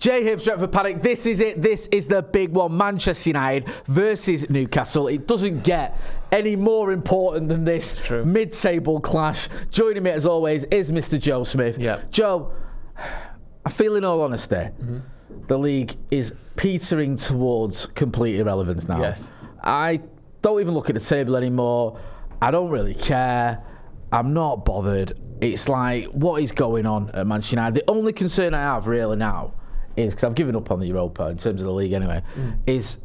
Jay here, Stretford, Paddock. This is it. This is the big one. Manchester United versus Newcastle. It doesn't get any more important than this mid-table clash. Joining me, as always, is Mr. Joe Smith. Yep. Joe, I feel in all honesty, the league is petering towards complete irrelevance now. Yes. I don't even look at the table anymore. I don't really care. I'm not bothered. It's like, what is going on at Manchester United? The only concern I have really now is, because I've given up on the Europa in terms of the league anyway, is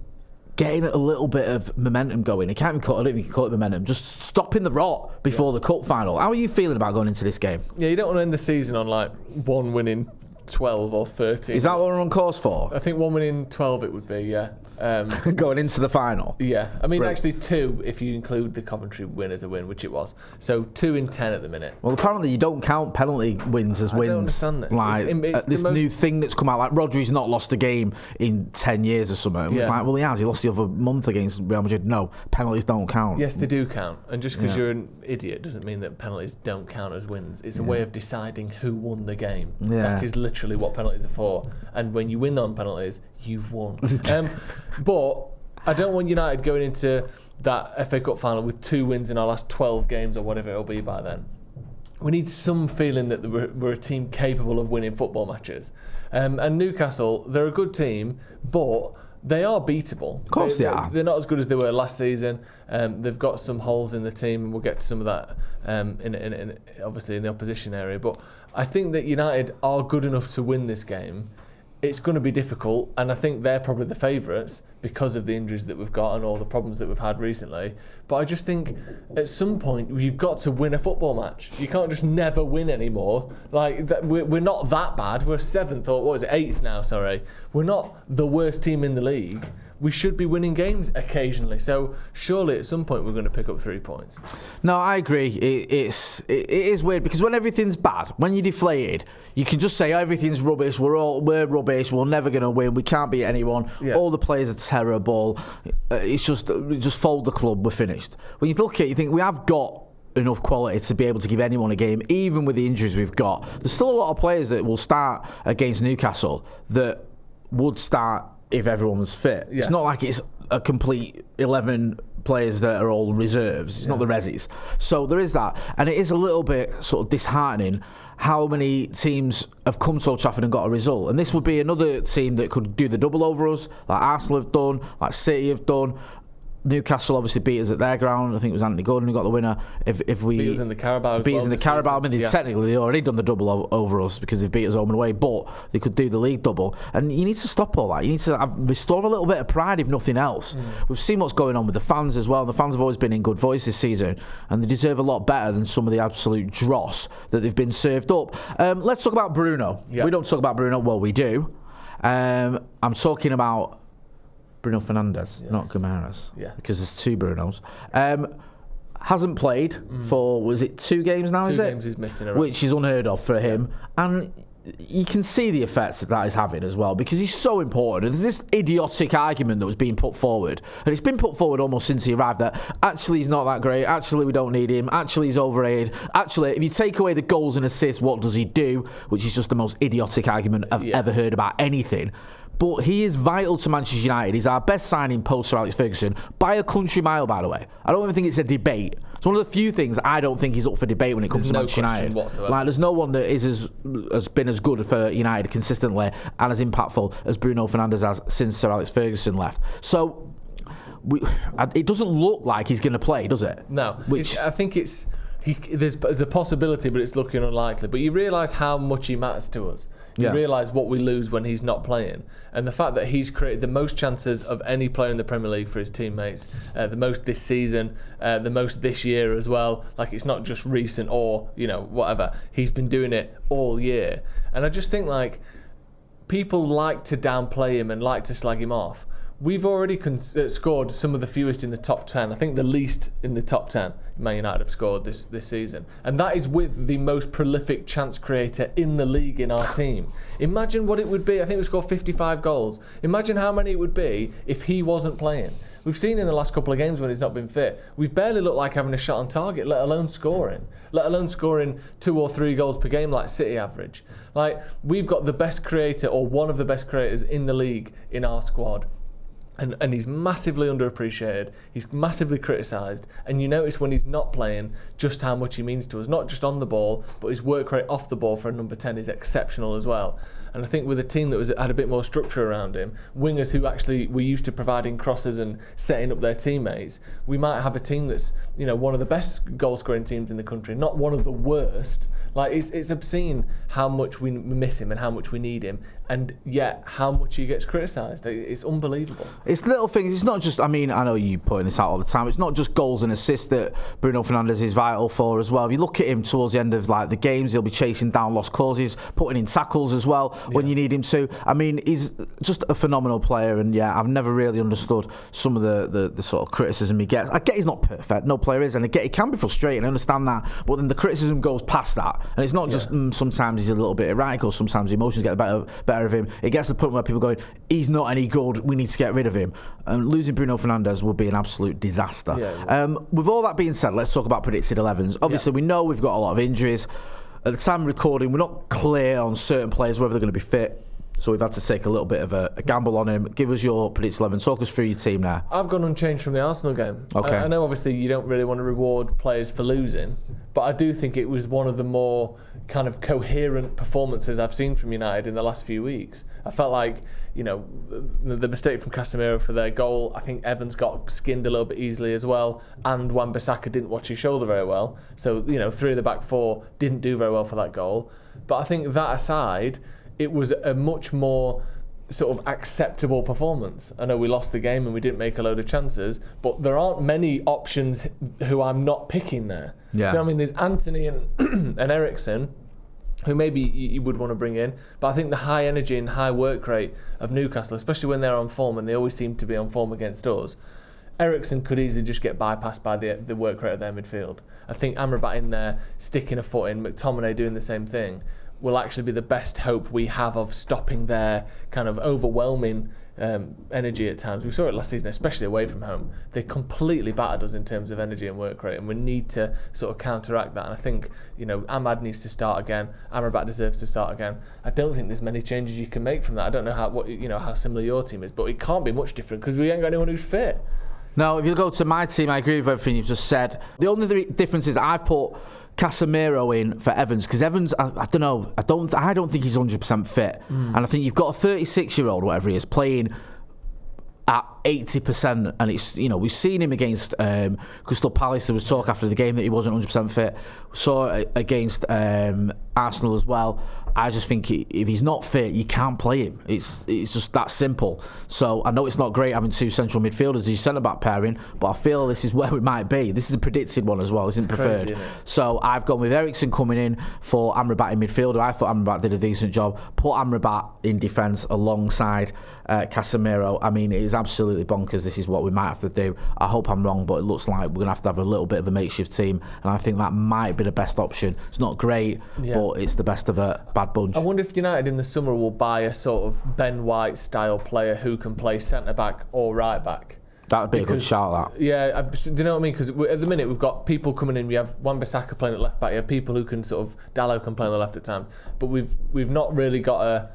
getting a little bit of momentum going. I don't even call it momentum, just stopping the rot before the cup final. How are you feeling about going into this game? Yeah, you don't want to end the season on like one win in 12 or 13. Is that what we're on course for? I think 1 win in 12 it would be, yeah. Going into the final? Yeah. I mean, Right. actually 2 if you include the Coventry win as a win, which it was. So 2 in 10 at the minute. Well, apparently you don't count penalty wins as wins. I don't understand this. Like, It's this new thing that's come out, like Rodri's not lost a game in 10 years or something. It's like, well, he has. He lost the other month against Real Madrid. No, penalties don't count. Yes, they do count. And just because you're an idiot doesn't mean that penalties don't count as wins. It's a way of deciding who won the game. Yeah. That is literally what penalties are for. And when you win on penalties, you've won. But I don't want United going into that FA Cup final with 2 wins in our last 12 games or whatever it'll be by then. We need some feeling that we're a team capable of winning football matches. And Newcastle, they're a good team, but they are beatable. Of course they are. They're not as good as they were last season. They've got some holes in the team, and we'll get to some of that in obviously in the opposition area. But I think that United are good enough to win this game. It's going to be difficult, and I think they're probably the favourites because of the injuries that we've got and all the problems that we've had recently. But I just think at some point you've got to win a football match. You can't just never win anymore. Like we're not that bad. We're 7th or what is it, 8th now? Sorry, we're not the worst team in the league. We should be winning games occasionally. So surely at some point we're going to pick up 3 points. No, I agree. It is weird because when everything's bad, when you're deflated, you can just say everything's rubbish. We're rubbish. We're never going to win. We can't beat anyone. Yeah. All the players are terrible. It's just fold the club. We're finished. When you look at it, you think we have got enough quality to be able to give anyone a game, even with the injuries we've got. There's still a lot of players that will start against Newcastle that would start if everyone was fit. Yeah. It's not like it's a complete 11 players that are all reserves. It's not the resis. So there is that. And it is a little bit sort of disheartening how many teams have come to Old Trafford and got a result. And this would be another team that could do the double over us, like Arsenal have done, like City have done. Newcastle obviously beat us at their ground. I think it was Anthony Gordon who got the winner. If we beat us in the Carabao, beat us in the Carabao. I mean, technically they already done the double over us because they've beat us home and away. But they could do the league double, and you need to stop all that. You need to restore a little bit of pride, if nothing else. We've seen what's going on with the fans as well. The fans have always been in good voice this season, and they deserve a lot better than some of the absolute dross that they've been served up. Let's talk about Bruno. Yep. We don't talk about Bruno. Well, we do. I'm talking about Bruno Fernandes, not Guimaraes, because there's 2 Brunos. Hasn't played for, was it 2 games now, 2 is it? 2 games he's missing. Which is unheard of for him. And you can see the effects that is having as well, because he's so important. There's this idiotic argument that was being put forward, and it's been put forward almost since he arrived, that actually he's not that great, actually we don't need him, actually he's overrated, actually if you take away the goals and assists, what does he do? Which is just the most idiotic argument I've ever heard about anything. But he is vital to Manchester United. He's our best signing post Sir Alex Ferguson by a country mile, by the way. I don't even think it's a debate. It's one of the few things I don't think he's up for debate when it comes to Manchester United. Whatsoever. Like, there's no one that has been as good for United consistently and as impactful as Bruno Fernandes has since Sir Alex Ferguson left. So it doesn't look like he's going to play, does it? No. I think there's a possibility, but it's looking unlikely. But you realise how much he matters to us. You realise what we lose when he's not playing. And the fact that he's created the most chances of any player in the Premier League for his teammates, the most this season, the most this year as well. Like, it's not just recent or, whatever. He's been doing it all year. And I just think, like, people like to downplay him and like to slag him off. We've already scored some of the fewest in the top 10. I think the least in the top 10 Man United have scored this season. And that is with the most prolific chance creator in the league in our team. Imagine what it would be. I think we scored 55 goals. Imagine how many it would be if he wasn't playing. We've seen in the last couple of games when he's not been fit, we've barely looked like having a shot on target, let alone scoring 2 or 3 goals per game like City average. Like, we've got the best creator, or one of the best creators in the league in our squad. And he's massively underappreciated. He's massively criticised. And you notice when he's not playing just how much he means to us, not just on the ball, but his work rate off the ball for a number 10 is exceptional as well. And I think with a team that had a bit more structure around him, wingers who actually were used to providing crosses and setting up their teammates, we might have a team that's, you know, one of the best goal-scoring teams in the country, not one of the worst. Like, it's obscene how much we miss him and how much we need him, and yet how much he gets criticised. It's unbelievable. It's little things. It's not just, I mean, I know you putting this out all the time. It's not just goals and assists that Bruno Fernandes is vital for as well. If you look at him towards the end of like the games, he'll be chasing down lost causes, putting in tackles as well when you need him to. I mean, he's just a phenomenal player, and yeah, I've never really understood some of the sort of criticism he gets. I get he's not perfect, no player is, and I get it can be frustrating, I understand that, but then the criticism goes past that, and it's not just sometimes he's a little bit erratic, or sometimes the emotions get the better of him. It gets to the point where people are going, he's not any good, we need to get rid of him. And losing Bruno Fernandes would be an absolute disaster. With all that being said, let's talk about predicted 11s. Obviously, we know we've got a lot of injuries. At the time of recording, we're not clear on certain players whether they're going to be fit. So we've had to take a little bit of a gamble on him. Give us your predicted 11. Talk us through your team now. I've gone unchanged from the Arsenal game. Okay. I know obviously you don't really want to reward players for losing, but I do think it was one of the more kind of coherent performances I've seen from United in the last few weeks. I felt like, you know, the mistake from Casemiro for their goal, I think Evans got skinned a little bit easily as well, and Wan-Bissaka didn't watch his shoulder very well. So, you know, 3 of the back 4 didn't do very well for that goal. But I think that aside, it was a much more sort of acceptable performance. I know we lost the game and we didn't make a load of chances, but there aren't many options who I'm not picking there. Yeah. You know what I mean? There's Anthony and Eriksen, who maybe you would want to bring in, but I think the high energy and high work rate of Newcastle, especially when they're on form, and they always seem to be on form against us, Eriksen could easily just get bypassed by the work rate of their midfield. I think Amrabat in there, sticking a foot in, McTominay doing the same thing, will actually be the best hope we have of stopping their kind of overwhelming energy at times. We saw it last season, especially away from home. They completely battered us in terms of energy and work rate, and we need to sort of counteract that. And I think, you know, Ahmad needs to start again. Amrabat deserves to start again. I don't think there's many changes you can make from that. I don't know how similar your team is, but it can't be much different because we ain't got anyone who's fit. Now, if you go to my team, I agree with everything you've just said. The only difference is I've put Casemiro in for Evans, because Evans, I don't know, I don't think he's 100% fit, and I think you've got a 36-year-old, whatever he is, playing at 80%, and it's, you know, we've seen him against Crystal Palace. There was talk after the game that he wasn't 100% fit. We saw it against Arsenal as well. I just think if he's not fit, you can't play him. It's just that simple. So I know it's not great having 2 central midfielders as your centre-back pairing, but I feel this is where we might be. This is a predicted one as well. This isn't preferred. Crazy, isn't it? So I've gone with Eriksen coming in for Amrabat in midfielder. I thought Amrabat did a decent job. Put Amrabat in defence alongside Casemiro. I mean, it is absolutely bonkers. This is what we might have to do. I hope I'm wrong, but it looks like we're going to have a little bit of a makeshift team, and I think that might be the best option. It's not great, but it's the best of a bad bunch. I wonder if United in the summer will buy a sort of Ben White style player who can play centre-back or right-back. That would be a good shout, that. Yeah, do you know what I mean? Because at the minute we've got people coming in. We have Wan-Bissaka playing at left-back. You have people who can sort of... Dalot can play on the left at times. But we've not really got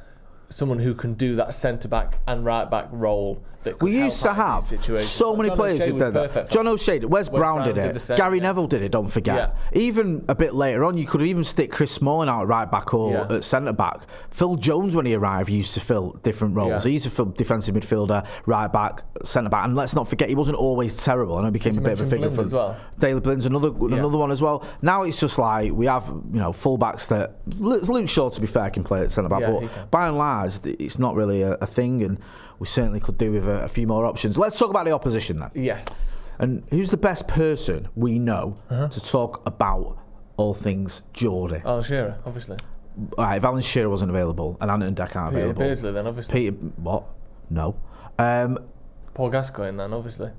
someone who can do that centre-back and right-back role. That we used to have so many players who did that. John O'Shea, Wes Brown did it. Gary Neville did it, don't forget. Yeah. Even a bit later on, you could even stick Chris Smalling out at right-back or at centre-back. Phil Jones, when he arrived, used to fill different roles. He used to fill defensive midfielder, right-back, centre-back. And let's not forget, he wasn't always terrible. I know he became a bit of a figure for well. Daley Blind's another one as well. Now it's just like we have, you know, full-backs that... Luke Shaw, to be fair, can play at centre-back. But by and large, it's not really a thing. And we certainly could do with a few more options. Let's talk about the opposition then. Yes. And who's the best person we know to talk about all things Geordie? Alan Shearer, obviously. All right, if Alan Shearer wasn't available and Ant and Deck aren't available. Peter Beardsley then, obviously. Peter, what? No. Paul Gascoigne then, obviously.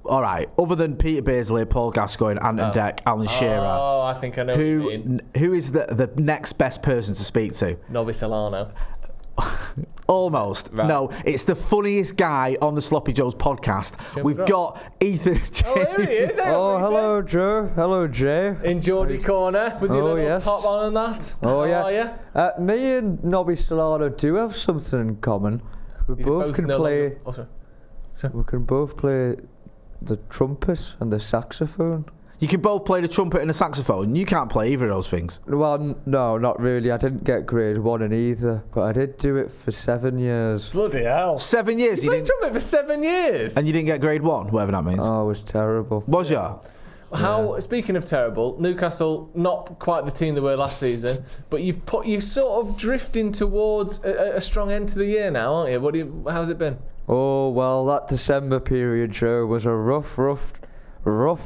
All right, other than Peter Beardsley, Paul Gascoigne, Ant and Deck, Alan Shearer. Oh, I think I know what you mean. Who is the next best person to speak to? Nobby Solano. Almost. Right. No, it's the funniest guy on the Sloppy Joe's podcast. We've got Ethan James. Oh, there he is. Oh, hello, Joe. Hello, Jay. In Geordie Corner with your little top on and that. Oh, How yeah. are you? Me and Nobby Solano do have something in common. We both can play. We can both play the trumpet and the saxophone. You can both play the trumpet and the saxophone. You can't play either of those things. Well, no, not really. I didn't get grade 1 in either, but I did do it for 7 years. Bloody hell. 7 years? You played trumpet for 7 years? And you didn't get grade 1, whatever that means? Oh, it was terrible. Was ya? Speaking of terrible, Newcastle not quite the team they were last season, but you're sort of drifting towards a strong end to the year now, aren't you? How's it been? Oh, well, that December period, Joe, was a rough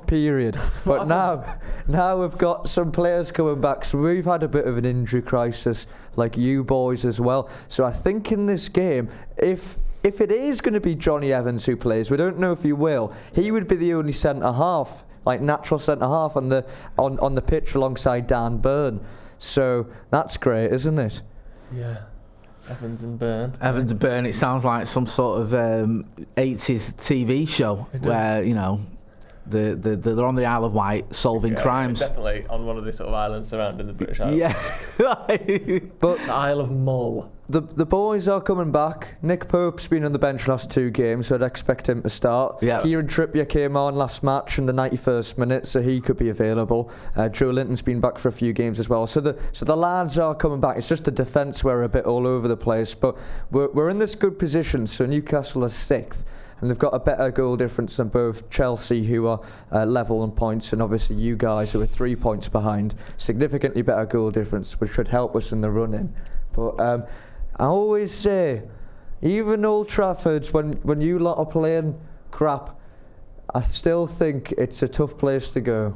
period. But now we've got some players coming back, so we've had a bit of an injury crisis, like you boys as well. So I think in this game, if it is going to be Johnny Evans who plays, we don't know if he will, he would be the only centre-half, like natural centre-half on the pitch alongside Dan Burn. So that's great, isn't it? Yeah. Evans and Burn. Evans and Burn, it sounds like some sort of 80s TV show where, you know, they're on the Isle of Wight solving crimes. Definitely on one of the sort of islands surrounding the British Isles. Yeah. But the Isle of Mull. The boys are coming back. Nick Pope's been on the bench last 2 games, so I'd expect him to start. Yeah. Kieran Trippier came on last match in the 91st minute, so he could be available. Joe Linton's been back for a few games as well. So the lads are coming back. It's just the defence where we're a bit all over the place, but we're in this good position. So Newcastle are 6th. And they've got a better goal difference than both Chelsea, who are level on points, and obviously you guys, who are 3 points behind. Significantly better goal difference, which should help us in the run-in. But I always say, even Old Trafford, when you lot are playing crap, I still think it's a tough place to go.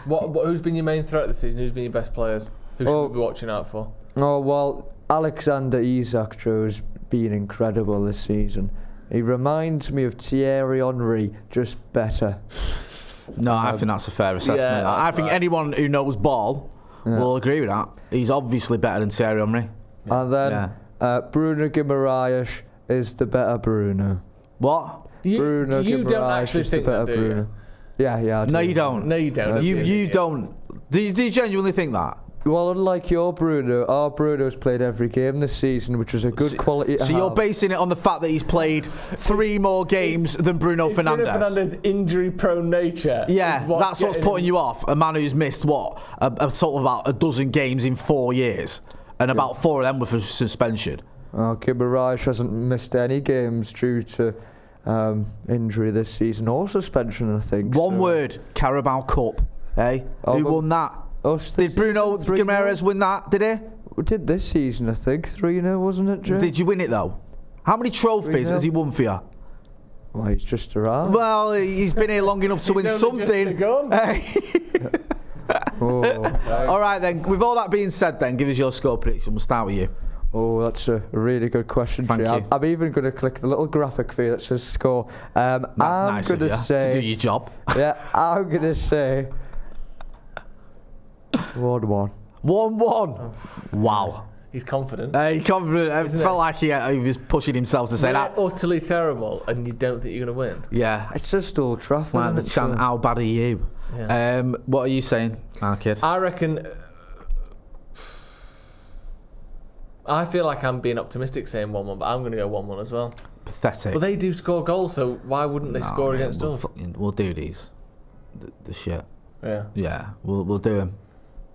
Who's been your main threat this season? Who's been your best players? Who should we be watching out for? Oh, well, Alexander Isak, Joe's been incredible this season. He reminds me of Thierry Henry, just better. No, I think that's a fair assessment. Yeah, I think anyone who knows ball will agree with that. He's obviously better than Thierry Henry. And then Bruno Guimaraes is the better Bruno. What? Bruno you don't actually think that, do you? Yeah, I do. No, you don't. No, you don't. You don't. Do you genuinely think that? Well, unlike your Bruno, our Bruno's played every game this season, which is a good quality to So you're basing it on the fact that he's played 3 more games than Bruno Fernandes? Bruno Fernandes' injury-prone nature. Yeah, that's what's putting you off. A man who's missed, a sort of about a dozen games in 4 years, and about 4 of them were for suspension. Guimaraes hasn't missed any games due to injury this season, or suspension, I think. One word, Carabao Cup. Who won that? Did Bruno Guimaraes win that, did he? We did this season, I think. 3-0, wasn't it, Joe? Did you win it, though? How many trophies has he won for you? Well, he's just around. Well, he's been here long enough to win something. All right, then. With all that being said, then, give us your score prediction. We'll start with you. Oh, that's a really good question. Thank you. I'm even going to click the little graphic for you that says score. That's nice of you to do your job. Yeah, I'm going to say 1-1. 1-1. Wow. He's confident. He's confident. I felt like he was pushing himself to say that. Utterly terrible, and you don't think you're going to win. Yeah. It's just Old Trafford. Like the chant, how bad are you? Yeah. What are you saying, our kid? I reckon... I feel like I'm being optimistic saying 1-1, but I'm going to go 1-1 as well. Pathetic. Well, they do score goals, so why wouldn't they score against us? We'll do these. The shit. Yeah. Yeah, we'll do them.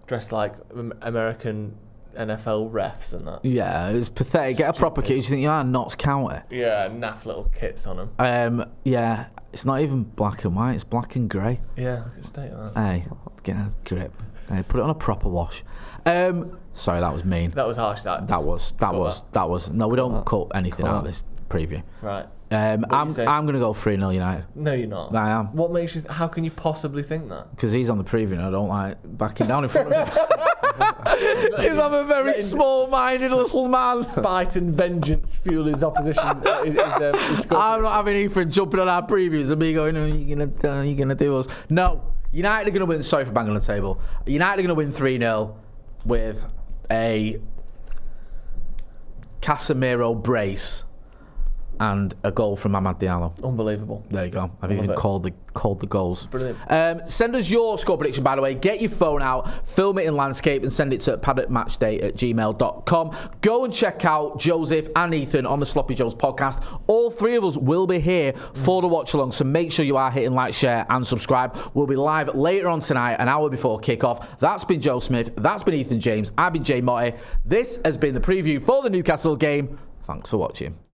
Dressed like American NFL refs and that. Yeah, it's pathetic. Get a proper kit. You think you are Notts County? Yeah, naff little kits on them. Yeah, it's not even black and white. It's black and grey. Yeah, I can state that. Hey, get a grip. Hey, put it on a proper wash. Sorry, that was mean. That was harsh. That was. No, we don't cut anything out of this preview. Right. I'm going to go 3-0 United. No, you're not. I am. What makes you? How can you possibly think that? Because he's on the preview and I don't like backing down in front of him. Because I'm a very small-minded little man. Spite and vengeance fuel his opposition. I'm not having Ethan jumping on our previews and me going, "Oh, you're gonna do us." No, United are going to win. Sorry for banging on the table. United are going to win 3-0 with a Casemiro brace, and a goal from Amad Diallo. Unbelievable. There you go. I've even called the goals. Brilliant. Send us your score prediction, by the way. Get your phone out, film it in landscape, and send it to paddockmatchday@gmail.com. Go and check out Joseph and Ethan on the Sloppy Joes podcast. All three of us will be here for the watch along, so make sure you are hitting like, share, and subscribe. We'll be live later on tonight, an hour before kickoff. That's been Joe Smith. That's been Ethan James. I've been Jay Motty. This has been the preview for the Newcastle game. Thanks for watching.